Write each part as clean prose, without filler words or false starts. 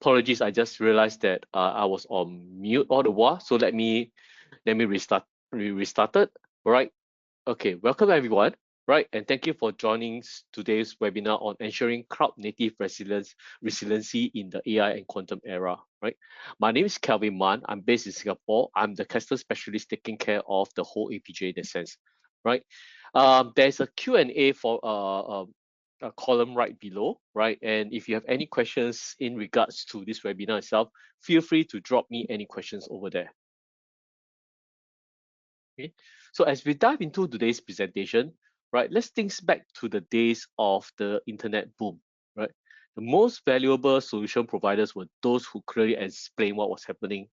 Apologies, I just realized that I was on mute all the while. So let me restart. Restarted. All right. Okay. Welcome everyone. Right, and thank you for joining today's webinar on ensuring cloud-native resiliency in the AI and quantum era. Right. My name is Kelvin Mann. I'm based in Singapore. I'm the customer specialist taking care of the whole APJ in a sense. Right. There's a Q&A for a column right below, right? And if you have any questions in regards to this webinar itself, feel free to drop me any questions over there. Okay, so as we dive into today's presentation, right, let's think back to the days of the internet boom, right? The most valuable solution providers were those who clearly explain what was happening,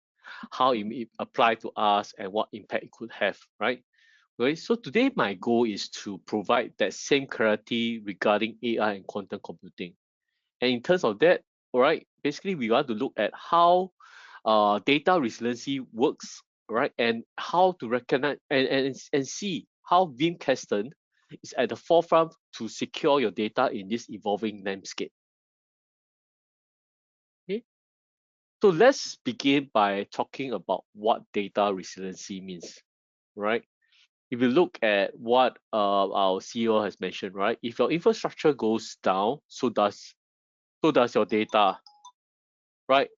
how it applied to us, and what impact it could have, right? Okay, so today my goal is to provide that same clarity regarding AI and quantum computing. And in terms of that, all right, basically we want to look at how data resiliency works, right, and how to recognize and see how Veeam is at the forefront to secure your data in this evolving landscape. Okay, so let's begin by talking about what data resiliency means, right? If you look at what our CEO has mentioned, right, if your infrastructure goes down, so does your data, right?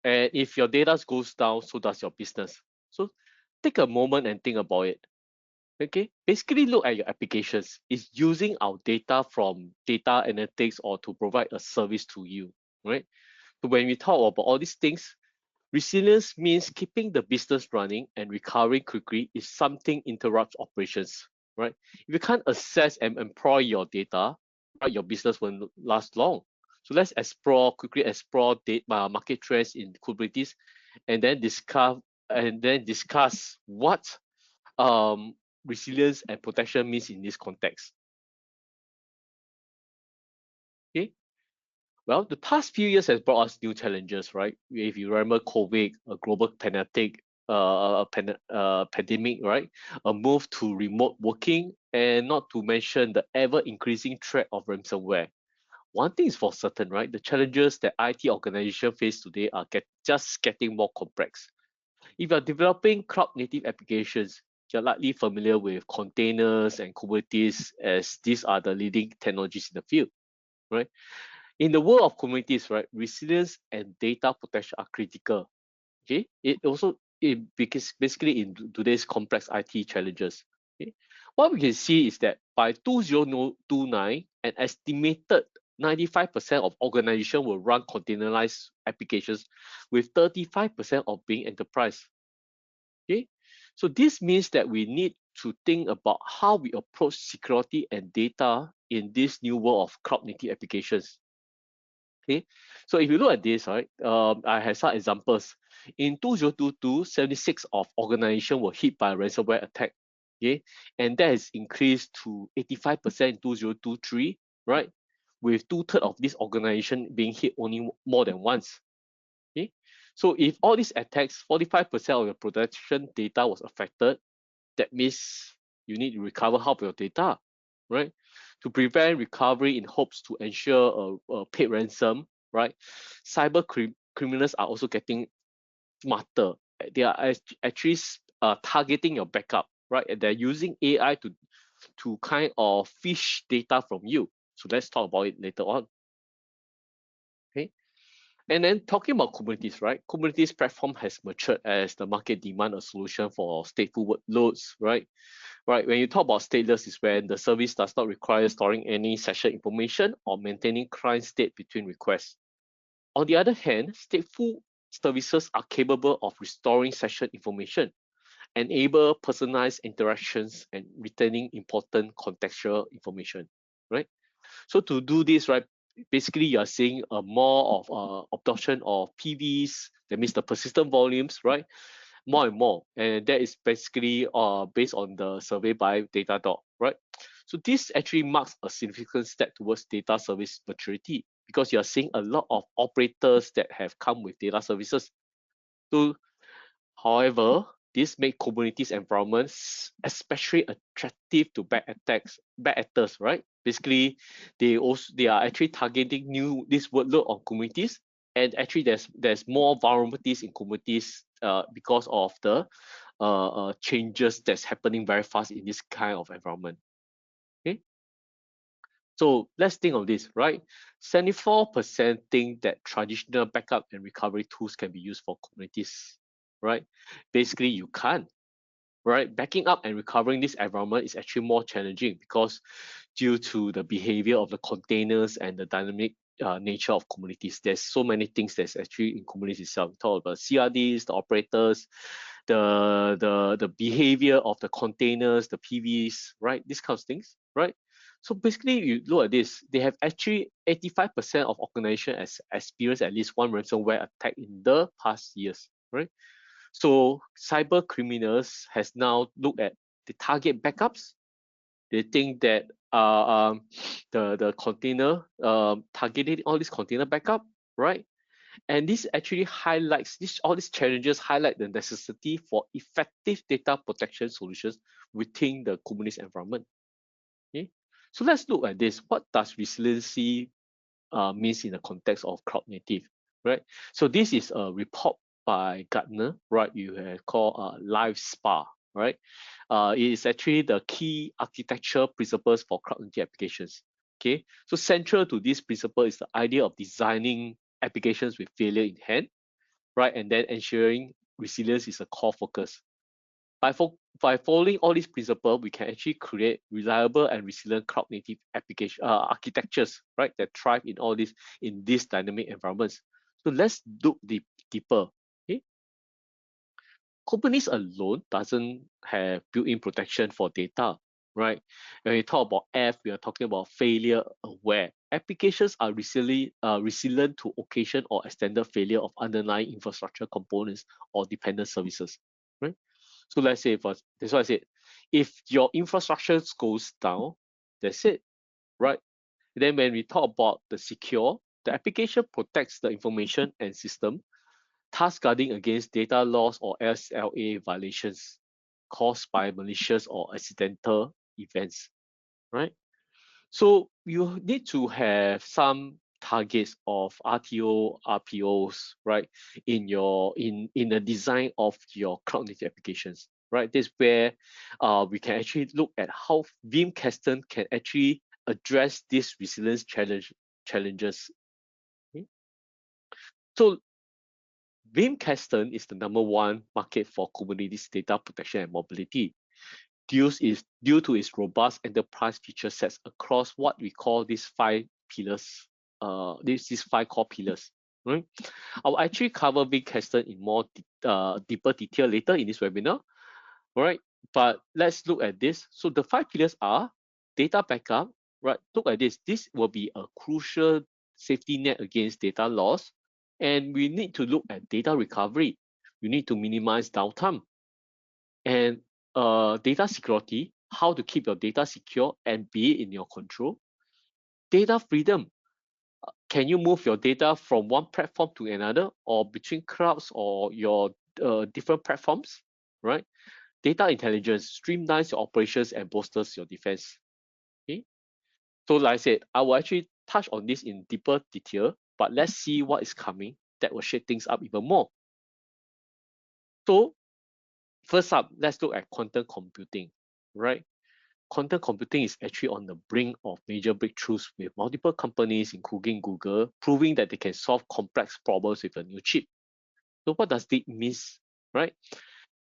And if your data goes down, so does your business. So take a moment and think about it. Okay, basically look at your applications. It's using our data from data analytics or to provide a service to you, right? So when we talk about all these things, resilience means keeping the business running and recovering quickly if something interrupts operations, right? If you can't access and employ your data, right, your business won't last long. So let's quickly explore market trends in Kubernetes, and then discuss what um, resilience and protection means in this context. Okay. Well, the past few years has brought us new challenges, right? If you remember COVID, a global pandemic, right? A move to remote working, and not to mention the ever-increasing threat of ransomware. One thing is for certain, right? The challenges that IT organizations face today are just getting more complex. If you're developing cloud-native applications, you're likely familiar with containers and Kubernetes, as these are the leading technologies in the field, right? In the world of communities, right, resilience and data protection are critical. Okay, because basically in today's complex IT challenges. Okay, what we can see is that by 2029, an estimated 95% of organizations will run containerized applications, with 35% of being enterprise. Okay, so this means that we need to think about how we approach security and data in this new world of cloud native applications. Okay, so if you look at this, right, I have some examples. In 2022, 76 of organizations were hit by a ransomware attack. Okay, and that has increased to 85% in 2023, right, with 2/3 of this organization being hit only more than once. Okay, so if all these attacks, 45% of your protection data was affected, that means you need to recover half of your data, right? To prevent recovery in hopes to ensure a paid ransom, right? Criminals are also getting smarter. They are actually targeting your backup, right? And they're using AI to kind of fish data from you. So let's talk about it later on. Okay. And then talking about Kubernetes, right? Kubernetes platform has matured as the market demand a solution for stateful workloads, right? Right, when you talk about stateless is when the service does not require storing any session information or maintaining client state between requests. On the other hand, stateful services are capable of restoring session information, enable personalized interactions, and returning important contextual information, right? So to do this, right, basically you're seeing a more of adoption of PVs, that means the persistent volumes, right? More and more, and that is basically based on the survey by Datadog, right? So this actually marks a significant step towards data service maturity, because you're seeing a lot of operators that have come with data services. So, however, this makes Kubernetes environments especially attractive to bad actors, right? Basically, they are actually targeting this workload on Kubernetes And actually there's more vulnerabilities in Kubernetes because of the changes that's happening very fast in this kind of environment. Okay, so let's think of this, right? 74% think that traditional backup and recovery tools can be used for Kubernetes, right? Basically, you can't, right? Backing up and recovering this environment is actually more challenging because due to the behavior of the containers and the dynamic nature of Kubernetes, there's so many things that's actually in Kubernetes itself. We talk about CRDs, the operators, the behavior of the containers, the PVs, right? These kinds of things, right? So basically, you look at this, they have actually 85% of organizations has experienced at least one ransomware attack in the past years, right? So cyber criminals has now looked at the target backups. They think that the container targeted all these container backup, right? And this actually highlights all these challenges highlight the necessity for effective data protection solutions within the Kubernetes environment. Okay, so let's look at this. What does resiliency means in the context of cloud native, right? So this is a report by Gartner, right? You have called Live Spa, right? It is actually the key architecture principles for cloud native applications. Okay, so central to this principle is the idea of designing applications with failure in hand, right? And then ensuring resilience is a core focus. By following all these principles, we can actually create reliable and resilient cloud native application architectures, right, that thrive in these dynamic environments. So let's look deeper. Okay, Kubernetes alone doesn't have built-in protection for data, right? When we talk about F, we are talking about failure aware. Applications are resilient to occasion or extended failure of underlying infrastructure components or dependent services, right? So let's say first, that's why I said, if your infrastructure goes down, that's it, right? Then when we talk about the secure, the application protects the information and system, thus guarding against data loss or SLA violations caused by malicious or accidental events, right? So you need to have some targets of RTO, RPOs, right, in the design of your cloud native applications, right? This is where we can actually look at how Veeam Kasten can actually address these resilience challenges. Okay? So Veeam Kasten is the #1 market for Kubernetes data protection and mobility. Due to its robust enterprise feature sets across what we call these 5 pillars, these 5 core pillars. Right? I'll actually cover Veeam Kasten in more deeper detail later in this webinar. All right, but let's look at this. So the 5 pillars are data backup. Right, look at this. This will be a crucial safety net against data loss, and we need to look at data recovery. We need to minimize downtime and data security, how to keep your data secure and be in your control. Data freedom, can you move your data from one platform to another or between clouds or your different platforms, right? Data intelligence streamlines your operations and bolsters your defense. Okay, so like I said, I will actually touch on this in deeper detail, but let's see what is coming that will shake things up even more. So first up, let's look at quantum computing, right? Quantum computing is actually on the brink of major breakthroughs with multiple companies, including Google, proving that they can solve complex problems with a new chip. So what does this mean, right?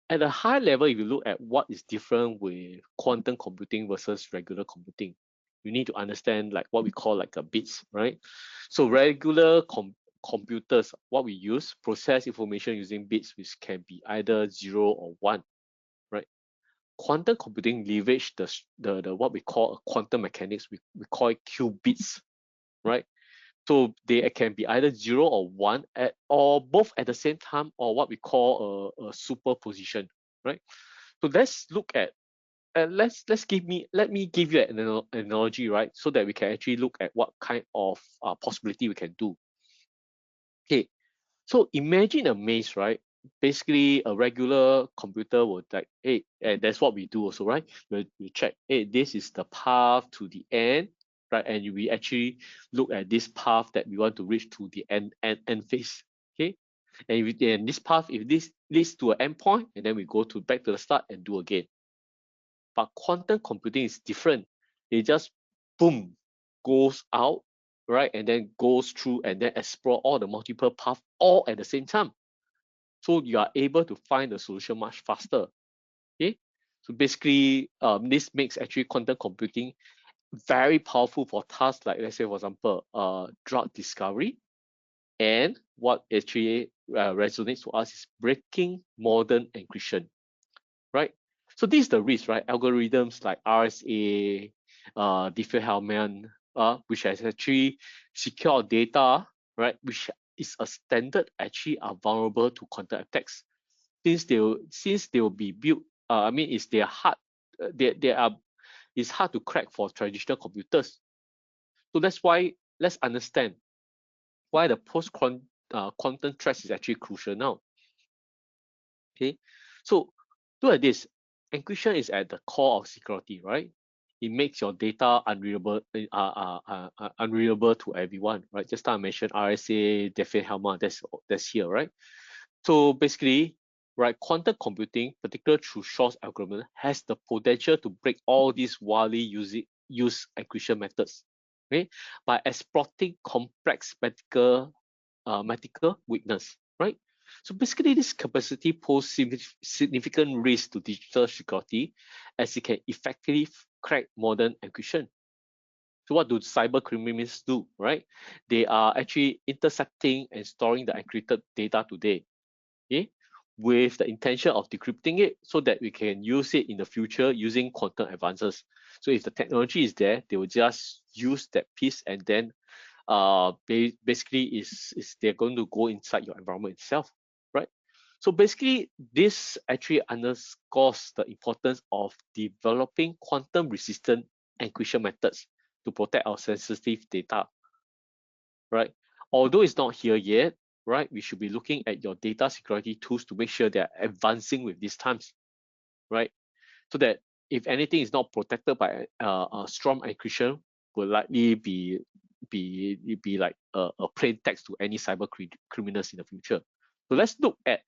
At a high level, if you look at what is different with quantum computing versus regular computing, you need to understand like what we call like a bits, right? So regular computers, what we use, process information using bits, which can be either 0 or 1, right? Quantum computing leverage the what we call a quantum mechanics. We call it qubits, right? So they can be either 0 or 1 or both at the same time, or what we call a superposition, right? So let's look at let me give you an analogy, right? So that we can actually look at what kind of possibility we can do. Okay, so imagine a maze, right? Basically, a regular computer would like, hey, and that's what we do also, right? We check, hey, this is the path to the end. right? And we actually look at this path that we want to reach to the end phase, okay? And this path, if this leads to an endpoint, and then we go to back to the start and do again. But quantum computing is different. It just boom goes out, right, and then goes through and then explore all the multiple paths all at the same time. So you are able to find the solution much faster. Okay, so basically, this makes actually quantum computing very powerful for tasks like, let's say, for example, drug discovery. And what actually resonates to us is breaking modern encryption, right? So this is the risk, right? Algorithms like RSA, Diffie-Hellman, which has actually secure data, right? Which is a standard, actually are vulnerable to quantum attacks, since they will be built. I mean, it's they are hard. They are. It's hard to crack for traditional computers. So that's why let's understand why the quantum threat is actually crucial now. Okay, so look at this. Encryption is at the core of security, right? It makes your data unreadable to everyone, right? Just now I mentioned RSA, Diffie-Hellman, that's here, right? So basically, right, quantum computing, particularly through Shor's algorithm, has the potential to break all these widely used encryption methods, okay, by exploiting complex mathematical weakness, right? So basically, this capacity poses significant risk to digital security, as it can effectively crack modern encryption. So what do cyber criminals do, right? They are actually intercepting and storing the encrypted data today, okay, with the intention of decrypting it so that we can use it in the future using quantum advances. So if the technology is there, they will just use that piece, and then basically is they're going to go inside your environment itself, right? So basically, this actually underscores the importance of developing quantum resistant encryption methods to protect our sensitive data, right? Although it's not here yet, right, we should be looking at your data security tools to make sure they're advancing with these times, right? So that if anything is not protected by a strong encryption, will likely be like a plain text to any cyber criminals in the future. So let's look at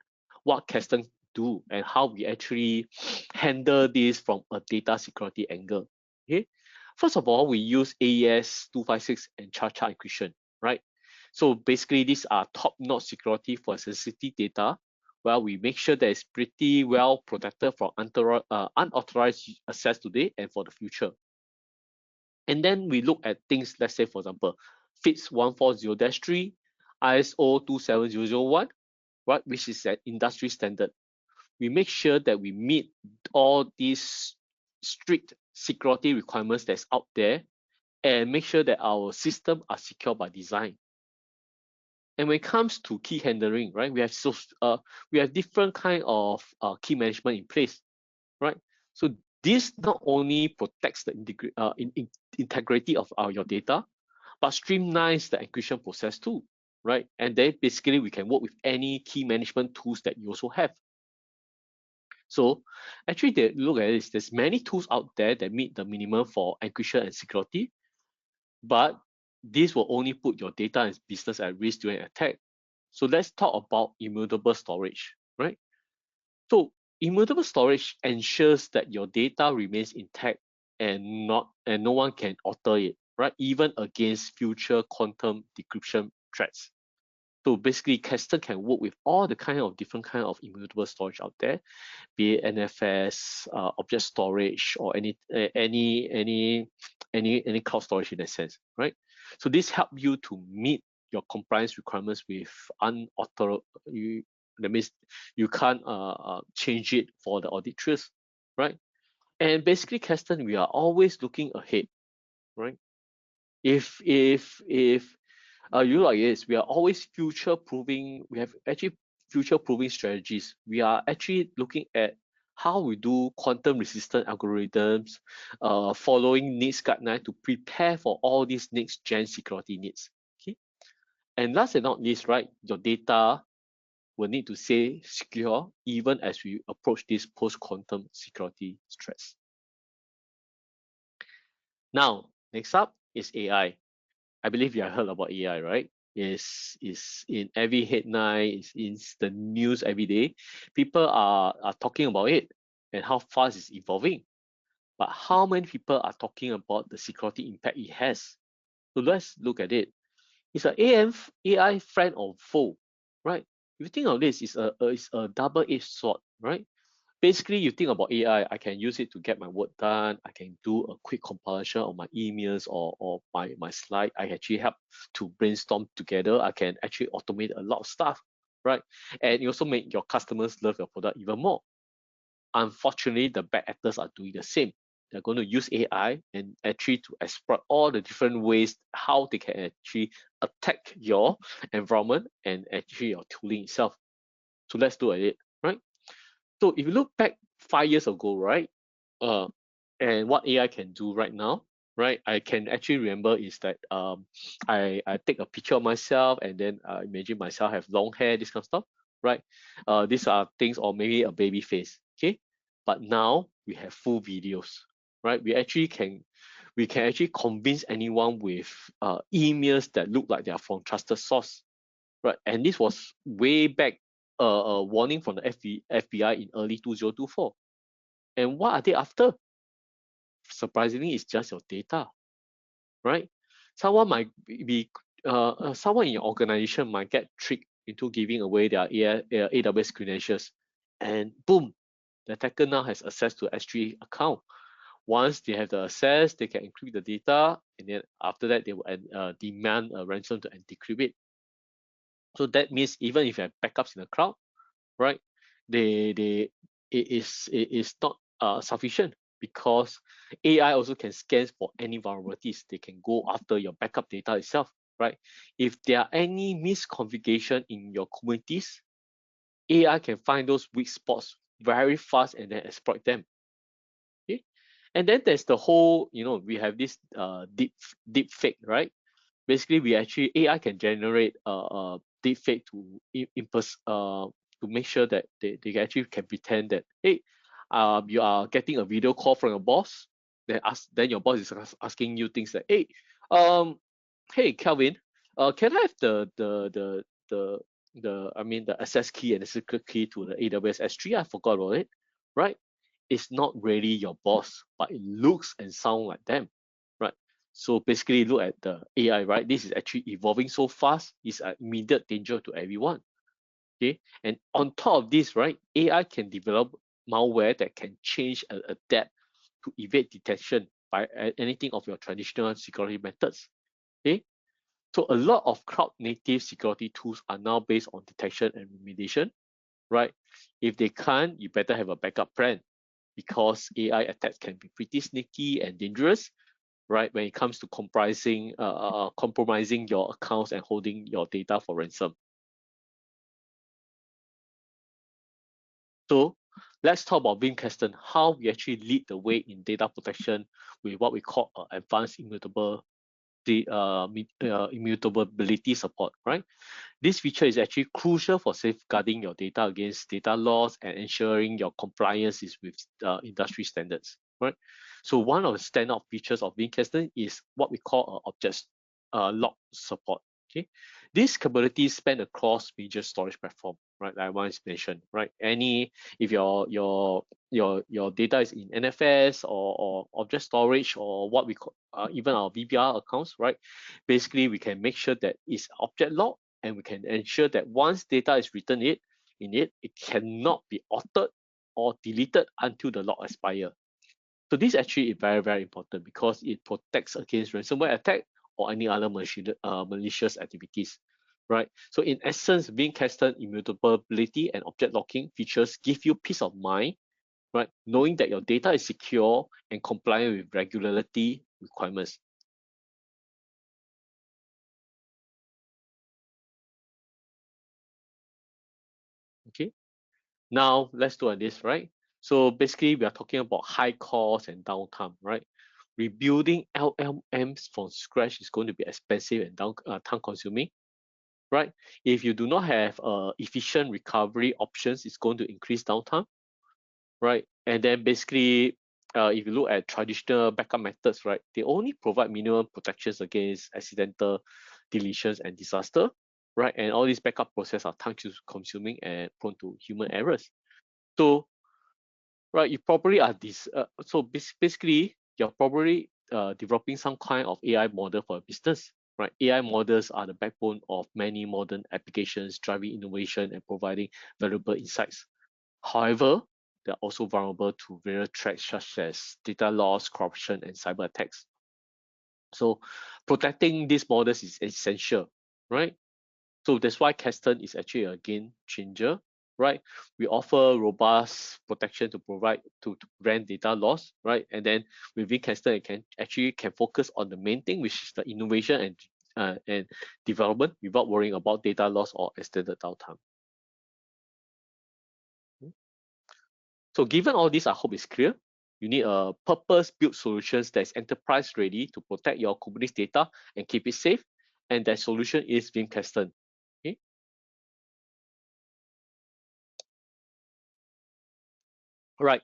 what Kasten do and how we actually handle this from a data security angle. Okay, first of all, we use AES 256 and Cha-Cha encryption, right? So basically, these are top-notch security for sensitive data, where we make sure that it's pretty well protected from unauthorized access today and for the future. And then we look at things, let's say, for example, FIPS 140-3, ISO 27001, right, which is an industry standard. We make sure that we meet all these strict security requirements that's out there and make sure that our systems are secure by design. And when it comes to key handling, right, we have different kind of key management in place, right? So this not only protects the integrity of your data, but streamlines the encryption process too, right? And then basically we can work with any key management tools that you also have. So actually, look at this. There's many tools out there that meet the minimum for encryption and security, but this will only put your data and business at risk during attack. So let's talk about immutable storage, right? So immutable storage ensures that your data remains intact and no one can alter it, right? Even against future quantum decryption threats. So basically, Kasten can work with all the different kind of immutable storage out there, be it NFS, object storage, or any cloud storage in that sense, right? So this help you to meet your compliance requirements with unauthorized. That means you can't change it for the audit trails, right? And basically, Kasten, we are always looking ahead, right? If you like this, we are always future proving. We have actually future proving strategies. We are actually looking at how we do quantum resistant algorithms, following NIST guideline to prepare for all these next gen security needs. Okay, and last and not least, right, your data will need to stay secure even as we approach this post quantum security threats. Now, next up, is AI. I believe you have heard about AI, right? Is in every headline, is in the news every day. People are talking about it and how fast it's evolving. But how many people are talking about the security impact it has? So let's look at it. It's an AI friend or foe, right? If you think of this, it's a double-edged sword, right? Basically, you think about AI, I can use it to get my work done. I can do a quick compilation of my emails or my slide. I actually help to brainstorm together. I can actually automate a lot of stuff, right? And you also make your customers love your product even more. Unfortunately, the bad actors are doing the same. They're going to use AI and actually to exploit all the different ways how they can actually attack your environment and actually your tooling itself. So let's look at it, right? So if you look back 5 years ago, right, uh, and what AI can do right now, right, I can actually remember is that I take a picture of myself and then imagine myself have long hair, this kind of stuff, right? These are things, or maybe a baby face, okay? But now we have full videos, right? We can actually convince anyone with emails that look like they are from trusted source, right? And this was way back a warning from the FBI in early 2024. And what are they after? Surprisingly, it's just your data, right? Someone might be someone in your organization might get tricked into giving away their AWS credentials, and boom, the attacker now has access to S3 account. Once they have the access, they can encrypt the data, and then after that, they will demand a ransom to decrypt it. So that means even if you have backups in the cloud, right? It is not sufficient, because AI also can scan for any vulnerabilities. They can go after your backup data itself, right? If there are any misconfiguration in your Kubernetes, AI can find those weak spots very fast and then exploit them. Okay, and then there's the whole, we have this deep fake, right? Basically, we actually AI can generate deep fake to make sure that they actually can pretend that, hey, you are getting a video call from your boss. Then your boss is asking you things like, um hey Kelvin, can I have the access key and the secret key to the AWS S3? I forgot about it, right? It's not really your boss, but it looks and sounds like them, right? So basically, look at the AI, right? This is actually evolving so fast. It's an immediate danger to everyone. Okay, and on top of this, right, AI can develop malware that can change and adapt to evade detection by anything of your traditional security methods. Okay, so a lot of cloud native security tools are now based on detection and remediation, right? If they can't, you better have a backup plan, because AI attacks can be pretty sneaky and dangerous, right? When it comes to compromising your accounts and holding your data for ransom. So let's talk about Veeam, how we actually lead the way in data protection with what we call advanced immutability support, right? This feature is actually crucial for safeguarding your data against data loss and ensuring your compliance is with industry standards, right? So one of the standout features of Veeam is what we call object lock support. Okay, these capabilities span across major storage platform, right? Like I once mentioned, right? If your data is in NFS or object storage, or what we call even our VBR accounts, right? Basically, we can make sure that it's object locked, and we can ensure that once data is written it cannot be altered or deleted until the lock expire. So this actually is very, very important, because it protects against ransomware attack or any other malicious activities, right? So in essence, being casted immutability and object locking features give you peace of mind, right? Knowing that your data is secure and compliant with regularity requirements. Okay. Now let's do this, right? So basically, we are talking about high cost and downtime, right? Rebuilding LLMs from scratch is going to be expensive and time consuming, right? If you do not have efficient recovery options, it's going to increase downtime, right? And then basically, if you look at traditional backup methods, right, they only provide minimum protections against accidental deletions and disaster, right? And all these backup processes are time consuming and prone to human errors. So, right, you probably are this. So basically, you're probably developing some kind of AI model for a business, right? AI models are the backbone of many modern applications, driving innovation and providing valuable insights. However, they're also vulnerable to various threats such as data loss, corruption, and cyber attacks. So protecting these models is essential, right? So that's why Kasten is actually a game changer, right? We offer robust protection to provide to prevent data loss, right? And then within Kasten, it can focus on the main thing, which is the innovation and development without worrying about data loss or extended downtime. So given all this, I hope it's clear. You need a purpose-built solutions that is enterprise-ready to protect your Kubernetes data and keep it safe. And that solution is Veeam Kasten. Okay. All right.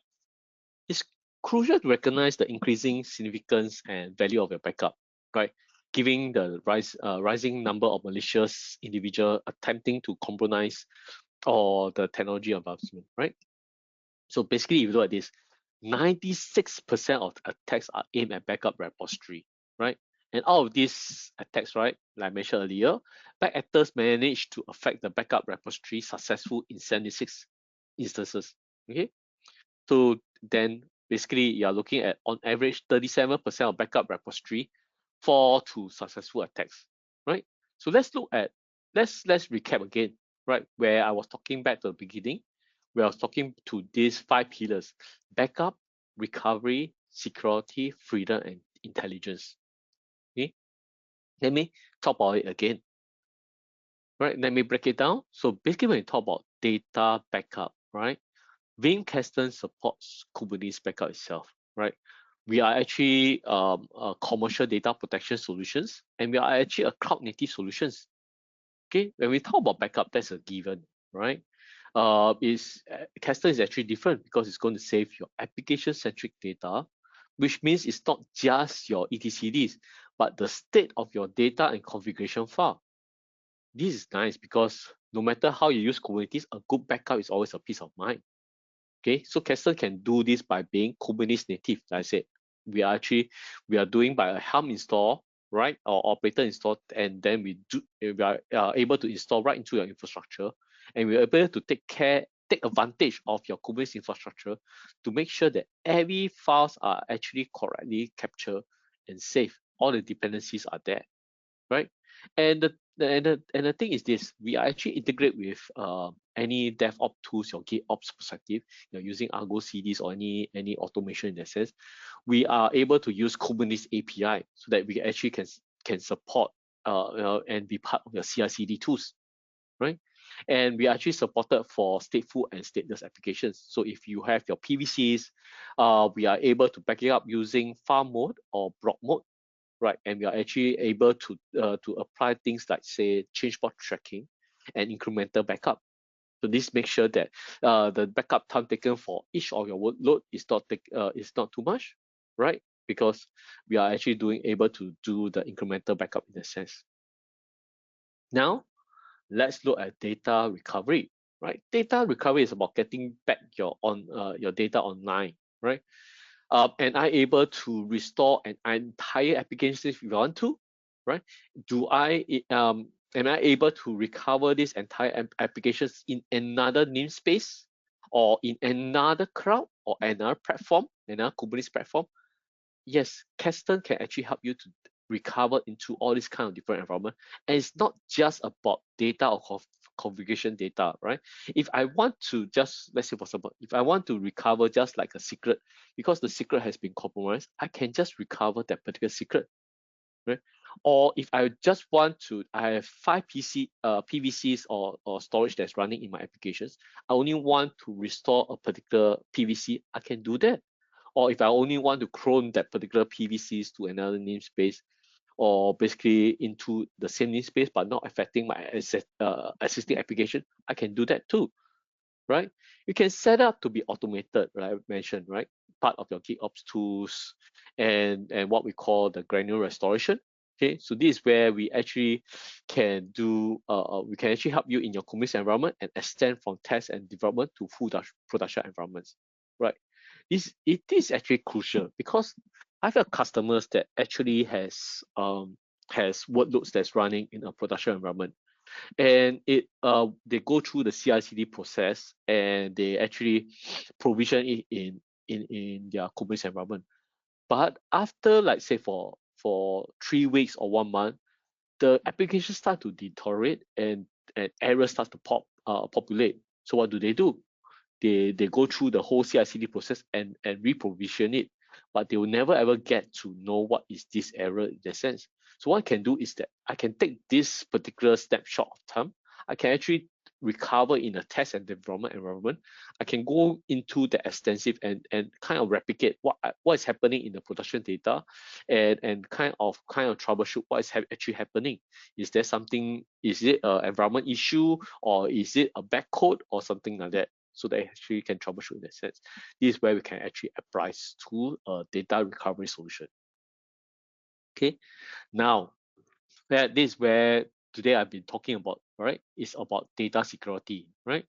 It's crucial to recognize the increasing significance and value of your backup, right? Given the rising number of malicious individuals attempting to compromise or the technology advancement, right? So basically, if you look at this, 96% of attacks are aimed at backup repository, right? And out of these attacks, right, like I mentioned earlier, bad actors managed to affect the backup repository successful in 76 instances. Okay, so then basically you're looking at on average 37% of backup repository fall to successful attacks, right? So let's recap again, right? Where I was talking back to the beginning, where I was talking to these 5 pillars: backup, recovery, security, freedom, and intelligence. Okay, let me talk about it again. Right, let me break it down. So basically, when you talk about data backup, right? Veeam Kasten supports Kubernetes backup itself, right? We are actually a commercial data protection solutions, and we are actually a cloud native solutions. Okay, when we talk about backup, that's a given, right? Kasten is actually different because it's going to save your application centric data, which means it's not just your etcds, but the state of your data and configuration file. This is nice because no matter how you use Kubernetes, a good backup is always a peace of mind. Okay, so Kasten can do this by being Kubernetes native. Like I said, we are doing by a Helm install, right, or operator install, and then we are able to install right into your infrastructure, and we are able to take advantage of your Kubernetes infrastructure to make sure that every files are actually correctly captured and saved. All the dependencies are there, right? And the thing is this: we are actually integrate with any DevOps tools, your GitOps perspective, you're using Argo CDs or any automation in that sense. We are able to use Kubernetes API so that we actually can support and be part of your CI/CD tools, right? And we are actually supported for stateful and stateless applications. So if you have your PVCs, we are able to back it up using farm mode or block mode, right? And we are actually able to apply things like say change bot tracking and incremental backup. So this makes sure that the backup time taken for each of your workload is not too much, right? Because we are actually able to do the incremental backup in a sense. Now let's look at data recovery, right? Data recovery is about getting back your data online, right? And I able to restore an entire application if you want to, right? Am I able to recover this entire applications in another namespace or in another cloud or another platform, another Kubernetes platform? Yes, Kasten can actually help you to recover into all these kind of different environment. And it's not just about data or configuration data, right? If I want to just, let's say for example, if I want to recover just like a secret, because the secret has been compromised, I can just recover that particular secret, right? Or if I just want to, I have 5 PVCs or storage that's running in my applications, I only want to restore a particular PVC, I can do that. Or if I only want to clone that particular PVCs to another namespace, or basically into the same namespace but not affecting my existing application, I can do that too. right? You can set up to be automated, right? I mentioned, right? Part of your GitOps tools and what we call the granular restoration. Okay, so this is where we actually can do, we can actually help you in your Kubernetes environment and extend from test and development to full production environments, right? It is actually crucial because I've got customers that actually has workloads that's running in a production environment, and they go through the CI/CD process and they actually provision it in their Kubernetes environment. But after, like, say, for 3 weeks or 1 month, the application start to deteriorate and errors start to populate. So what do? They go through the whole CI/CD process and reprovision it, but they will never ever get to know what is this error in that sense. So what I can do is that I can take this particular snapshot of time, I can actually recover in a test and development environment. I can go into the extensive and kind of replicate what is happening in the production data, and kind of troubleshoot what is actually happening. Is there something? Is it an environment issue, or is it a backcode or something like that? So they actually can troubleshoot in that sense. This is where we can actually apply to a data recovery solution. Okay, now this is where today I've been talking about, right? It's about data security, right?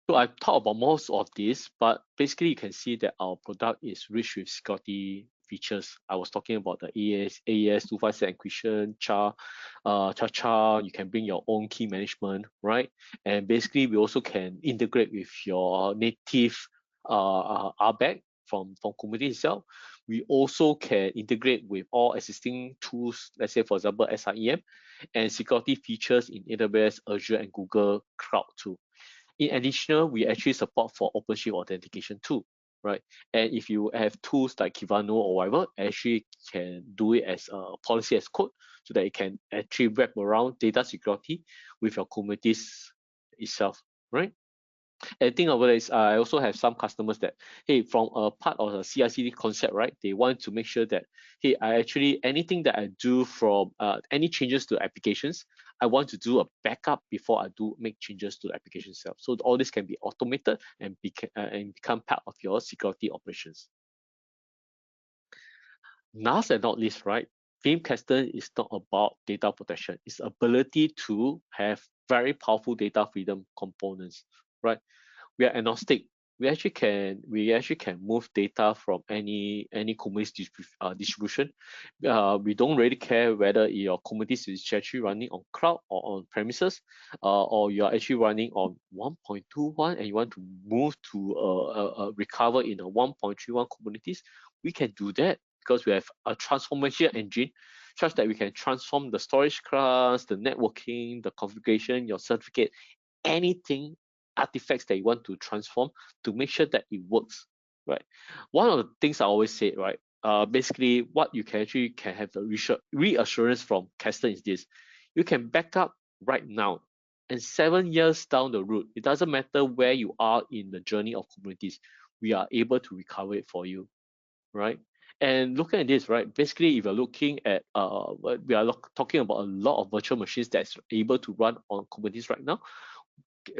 So I've talked about most of this, but basically you can see that our product is rich with security features. I was talking about the AES 256 encryption, char. You can bring your own key management, right? And basically we also can integrate with your native RBAC from Kubernetes itself. We also can integrate with all existing tools, let's say for example SIEM, and security features in AWS, Azure, and Google Cloud too. In addition, we actually support for OpenShift authentication too, right? And if you have tools like Kivano or whatever, actually can do it as a policy as code, so that it can actually wrap around data security with your Kubernetes itself, right? And think about this, I also have some customers that, hey, from a part of the CI/CD concept, right? They want to make sure that, hey, I actually, anything that I do from any changes to applications, I want to do a backup before I do make changes to the application itself. So all this can be automated and become part of your security operations. Last and not least, right? Veeam Castle is not about data protection. It's ability to have very powerful data freedom components, right? We are agnostic. We actually can move data from any Kubernetes distribution. We don't really care whether your Kubernetes is actually running on cloud or on premises, or you are actually running on 1.21 and you want to move to recover in a 1.31 Kubernetes. We can do that because we have a transformation engine such that we can transform the storage class, the networking, the configuration, your certificate, anything, artifacts that you want to transform, to make sure that it works, right? One of the things I always say, right? Basically, what you can have the reassurance from Castle is this: you can back up right now, and 7 years down the road, it doesn't matter where you are in the journey of Kubernetes, we are able to recover it for you, right? And looking at this, right, basically, if you're looking at, we are talking about a lot of virtual machines that's able to run on Kubernetes right now.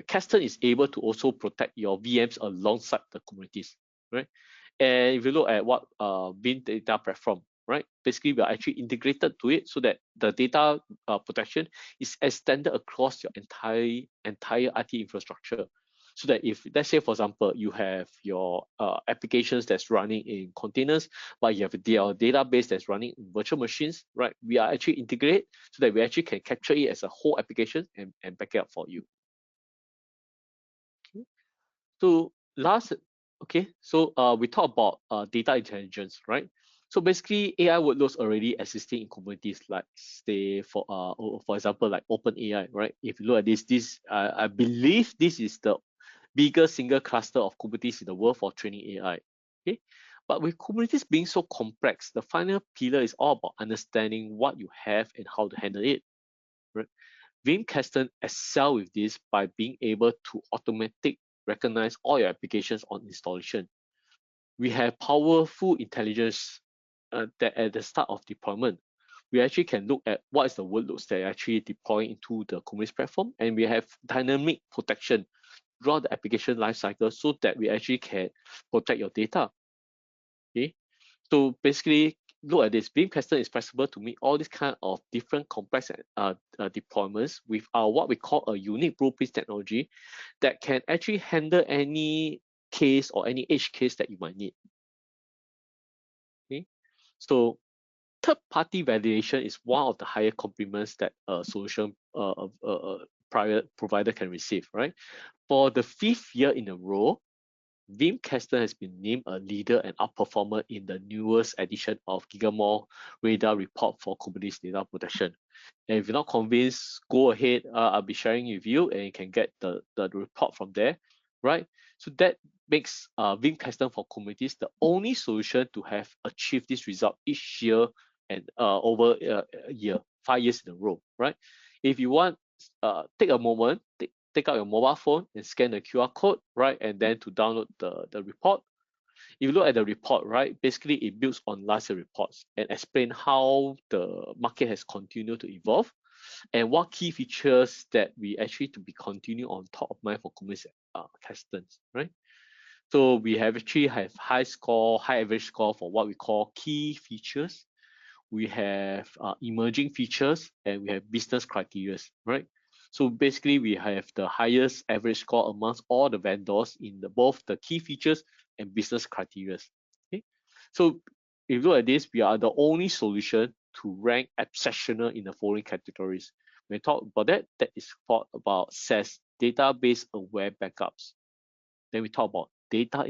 Kasten is able to also protect your VMs alongside the Kubernetes, right? And if you look at what Veeam data platform, right? Basically, we are actually integrated to it so that the data protection is extended across your entire IT infrastructure. So that if, let's say, for example, you have your applications that's running in containers, but you have a database that's running in virtual machines, right? We are actually integrated so that we actually can capture it as a whole application and back it up for you. So we talk about data intelligence, right? So basically, AI workloads already existing in Kubernetes, like say for example, like OpenAI, right? If you look at this I believe this is the biggest single cluster of Kubernetes in the world for training AI. Okay, but with Kubernetes being so complex, the final pillar is all about understanding what you have and how to handle it, right? Veeam Castle excel with this by being able to automatically recognize all your applications on installation. We have powerful intelligence that at the start of deployment, we actually can look at what is the workloads that are actually deploying into the Kubernetes platform, and we have dynamic protection throughout the application lifecycle so that we actually can protect your data. Okay, so basically, look at this. Veeam Caster is flexible to meet all these kind of different complex deployments with our what we call a unique blueprint technology that can actually handle any case or any edge case that you might need. Okay, so third-party validation is one of the higher compliments that a solution private provider can receive, right? For the 5th year in a row, Veeam Caster has been named a leader and outperformer in the newest edition of Gigamore Radar report for Kubernetes data protection. And if you're not convinced, go ahead. I'll be sharing with you, and you can get the report from there, right? So that makes Veeam Caster for Kubernetes the only solution to have achieved this result each year and over a year, 5 years in a row, right? If you want, take a moment, take out your mobile phone and scan the QR code, right? And then to download the report. If you look at the report, right, basically it builds on last year reports and explain how the market has continued to evolve and what key features that we actually to be continue on top of mind for Kubernetes testants, right? So we have actually have high average score for what we call key features. We have emerging features, and we have business criteria, right? So basically, we have the highest average score amongst all the vendors in both the key features and business criteria. Okay, so if you look at this, we are the only solution to rank exceptional in the following categories. When we talk about that, that is thought about SaaS, database aware backups. Then we talk about data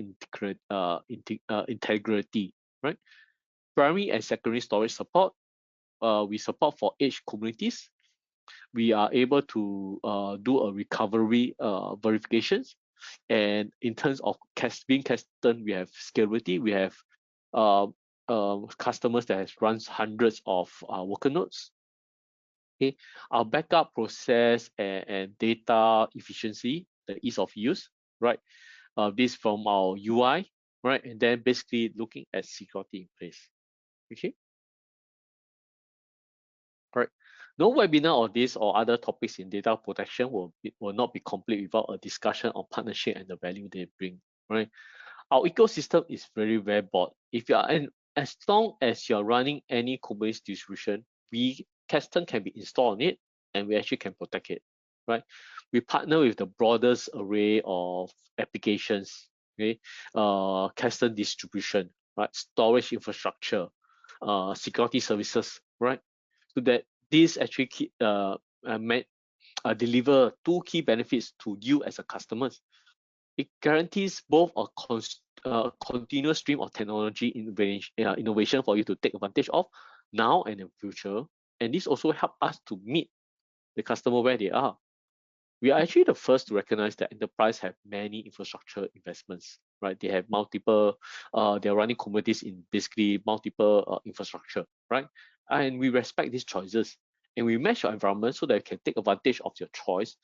integrity, right? Primary and secondary storage support. We support for edge Kubernetes. We are able to do a recovery verifications. And in terms of being tested, we have scalability. We have customers that has runs hundreds of worker nodes. Okay, our backup process and data efficiency, the ease of use, right? This from our UI, right? And then basically looking at security in place. Okay. Correct. No webinar on this or other topics in data protection will not be complete without a discussion on partnership and the value they bring. Right. Our ecosystem is very, very broad. If you are as long as you're running any Kubernetes distribution, we Kasten can be installed on it and we actually can protect it. Right. We partner with the broadest array of applications. Okay. Kasten distribution, right? Storage infrastructure, security services, right? So that this actually deliver two key benefits to you as a customer. It guarantees both a continuous stream of technology innovation for you to take advantage of now and in the future. And this also helps us to meet the customer where they are. We are actually the first to recognize that enterprise have many infrastructure investments, right? They have multiple, they're running Kubernetes in basically multiple infrastructure, right? And we respect these choices and we match your environment so that you can take advantage of your choice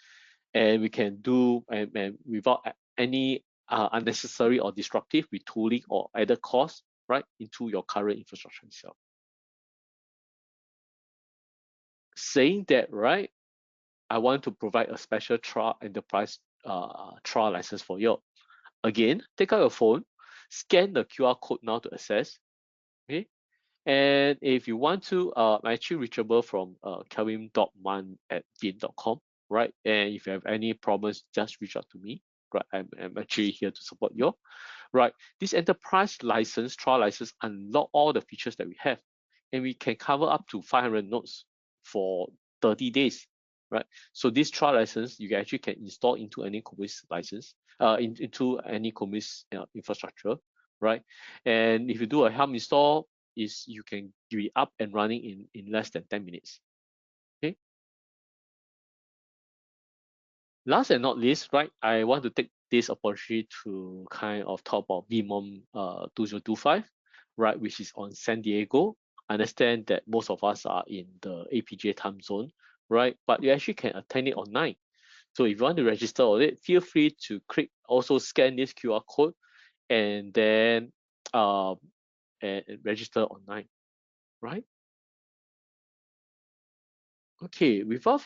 and we can do and without any unnecessary or disruptive retooling or added cost, right, into your current infrastructure itself. Saying that, right, I want to provide a special trial enterprise trial license for you. Again, take out your phone, scan the QR code now to access. Okay. And if you want to, I'm actually reachable from kelvin.man@veeam.com, right? And if you have any problems, just reach out to me. Right. I'm actually here to support you. Right. This enterprise license, trial license, unlock all the features that we have. And we can cover up to 500 nodes for 30 days. Right. So this trial license, you actually can install into any Kubernetes license, into any Kubernetes infrastructure, right? And if you do a helm install, you can be up and running in less than 10 minutes. Okay. Last and not least, right, I want to take this opportunity to kind of talk about Veeam 2025, right, which is on San Diego. I understand that most of us are in the APJ time zone, right? But you actually can attend it online. So if you want to register on it, feel free to also scan this QR code and then and register online, right? Okay, without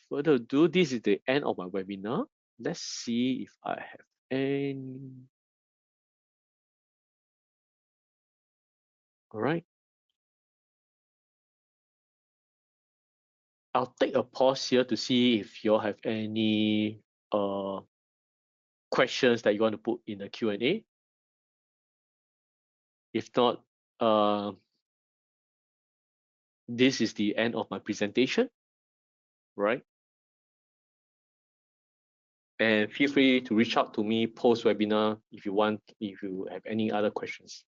further ado, this is the end of my webinar. let's see if I have any. All right. I'll take a pause here to see if you all have any questions that you want to put in the Q&A. If not, this is the end of my presentation, right? And feel free to reach out to me post webinar if you have any other questions.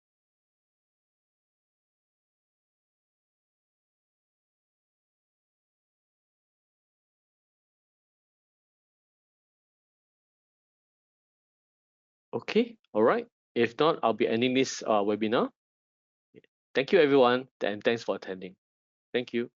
Okay, all right. If not, I'll be ending this webinar. Thank you, everyone, and thanks for attending. Thank you.